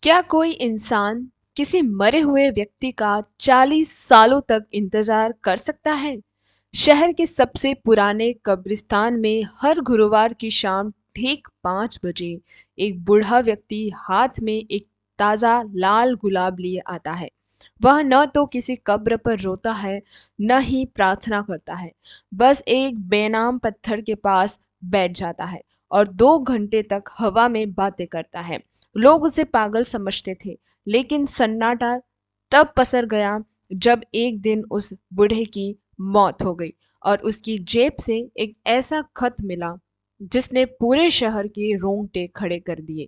क्या कोई इंसान किसी मरे हुए व्यक्ति का 40 सालों तक इंतजार कर सकता है? शहर के सबसे पुराने कब्रिस्तान में हर गुरुवार की शाम ठीक 5 बजे एक बूढ़ा व्यक्ति हाथ में एक ताजा लाल गुलाब लिए आता है। वह न तो किसी कब्र पर रोता है, न ही प्रार्थना करता है। बस एक बेनाम पत्थर के पास बैठ जाता है और 2 घंटे तक हवा में बातें करता है। लोग उसे पागल समझते थे, लेकिन सन्नाटा तब पसर गया जब एक दिन उस बूढ़े की मौत हो गई और उसकी जेब से एक ऐसा खत मिला जिसने पूरे शहर के रोंगटे खड़े कर दिए।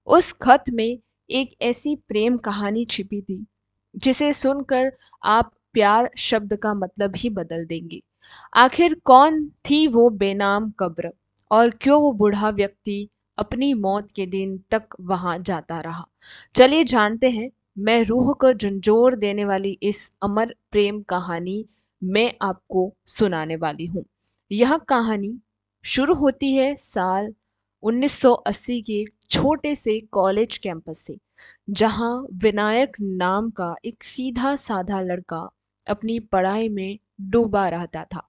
उस खत में एक ऐसी प्रेम कहानी छिपी थी जिसे सुनकर आप प्यार शब्द का मतलब ही बदल देंगे। आखिर कौन थी वो बेनाम कब्र और क्यों वो बूढ़ा व्यक्ति अपनी मौत के दिन तक वहां जाता रहा? चलिए जानते हैं। मैं रूह को झंझोर देने वाली इस अमर प्रेम कहानी मैं आपको सुनाने वाली हूँ। यह कहानी शुरू होती है साल 1980 के एक छोटे से कॉलेज कैंपस से, जहां विनायक नाम का एक सीधा साधा लड़का अपनी पढ़ाई में डूबा रहता था।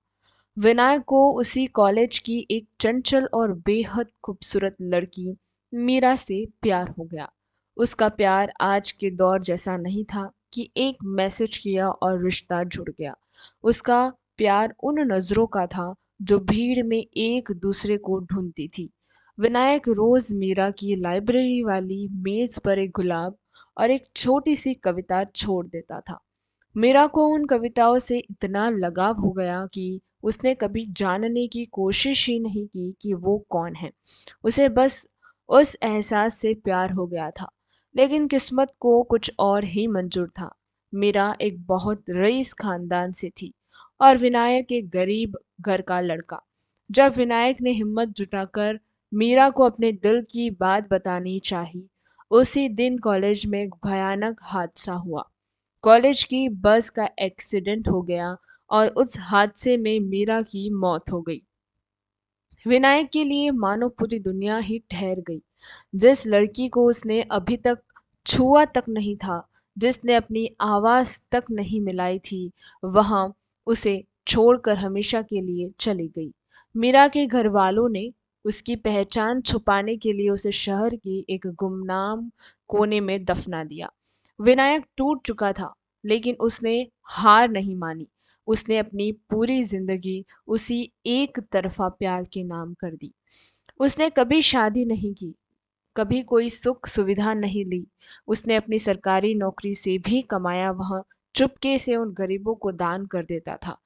विनायक को उसी कॉलेज की एक चंचल और बेहद खूबसूरत लड़की मीरा से प्यार हो गया। उसका प्यार आज के दौर जैसा नहीं था कि एक मैसेज किया और रिश्ता जुड़ गया। उसका प्यार उन नजरों का था जो भीड़ में एक दूसरे को ढूंढती थी। विनायक रोज मीरा की लाइब्रेरी वाली मेज पर एक गुलाब और एक छोटी सी कविता छोड़ देता था। मीरा को उन कविताओं से इतना लगाव हो गया कि उसने कभी जानने की कोशिश ही नहीं की कि वो कौन है। उसे बस उस एहसास से प्यार हो गया था। लेकिन किस्मत को कुछ और ही मंजूर था। मीरा एक बहुत रईस खानदान से थी और विनायक एक गरीब घर का लड़का। जब विनायक ने हिम्मत जुटाकर मीरा को अपने दिल की बात बतानी चाही, उसी दिन कॉलेज में एक भयानक हादसा हुआ। कॉलेज की बस का एक्सीडेंट हो गया और उस हादसे में मीरा की मौत हो गई। विनायक के लिए मानो पूरी दुनिया ही ठहर गई। जिस लड़की को उसने अभी तक छुआ तक नहीं था, जिसने अपनी आवाज तक नहीं मिलाई थी, वहां उसे छोड़कर हमेशा के लिए चली गई। मीरा के घर वालों ने उसकी पहचान छुपाने के लिए उसे शहर की एक गुमनाम कोने में दफना दिया। विनायक टूट चुका था, लेकिन उसने हार नहीं मानी। उसने अपनी पूरी जिंदगी उसी एक तरफा प्यार के नाम कर दी। उसने कभी शादी नहीं की, कभी कोई सुख सुविधा नहीं ली। उसने अपनी सरकारी नौकरी से भी कमाया वह चुपके से उन गरीबों को दान कर देता था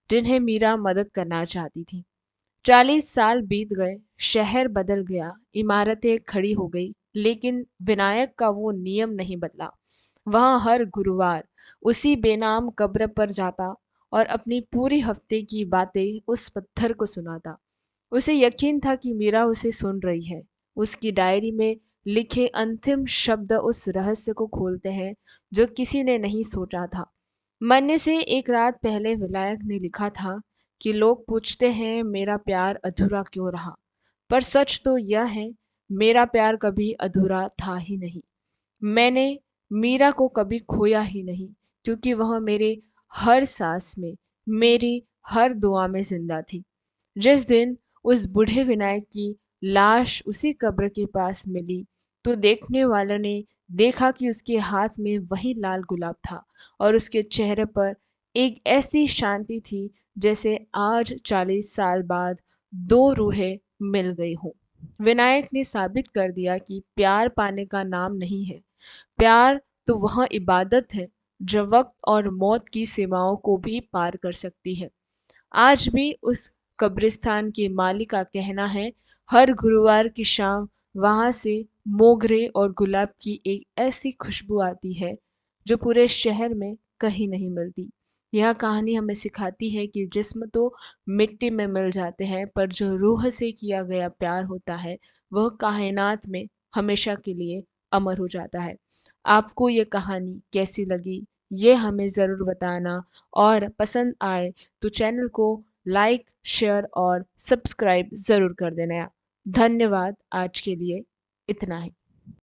जिन्हें मीरा मदद करना चाहती थी। 40 साल बीत गए, शहर बदल गया, इमारतें खड़ी हो गई, लेकिन विनायक का वो नियम नहीं बदला। वह हर गुरुवार उसी बेनाम कब्र पर जाता और अपनी पूरी हफ्ते की बातें उस पत्थर को सुनाता। उसे यकीन था कि मीरा उसे सुन रही है। उसकी डायरी में लिखे अंतिम शब्द उस रहस्य को खोलते हैं जो किसी ने नहीं सोचा था। मरने से एक रात पहले विनायक ने लिखा था कि लोग पूछते हैं मेरा प्यार अधूरा क्यों रहा, पर सच तो यह है, मेरा प्यार कभी अधूरा था ही नहीं। मैंने मीरा को कभी खोया ही नहीं, क्योंकि वह मेरे हर सांस में, मेरी हर दुआ में जिंदा थी। जिस दिन उस बूढ़े विनायक की लाश उसी कब्र के पास मिली, तो देखने वालों ने देखा कि उसके हाथ में वही लाल गुलाब था और उसके चेहरे पर एक ऐसी शांति थी जैसे आज 40 साल बाद दो रूहें मिल गई हों। विनायक ने साबित कर दिया कि प्यार पाने का नाम नहीं है। प्यार तो वह इबादत है जो वक्त और मौत की सीमाओं को भी पार कर सकती है। आज भी उस कब्रिस्तान के माली का कहना है, हर गुरुवार की शाम वहां से मोगरे और गुलाब की एक ऐसी खुशबू आती है जो पूरे शहर में कहीं नहीं मिलती। यह कहानी हमें सिखाती है कि जिस्म तो मिट्टी में मिल जाते हैं, पर जो रूह से किया गया प्यार होता है वह कायनात में हमेशा के लिए अमर हो जाता है। आपको ये कहानी कैसी लगी, ये हमें ज़रूर बताना, और पसंद आए तो चैनल को लाइक, शेयर और सब्सक्राइब ज़रूर कर देना। धन्यवाद। आज के लिए इतना ही।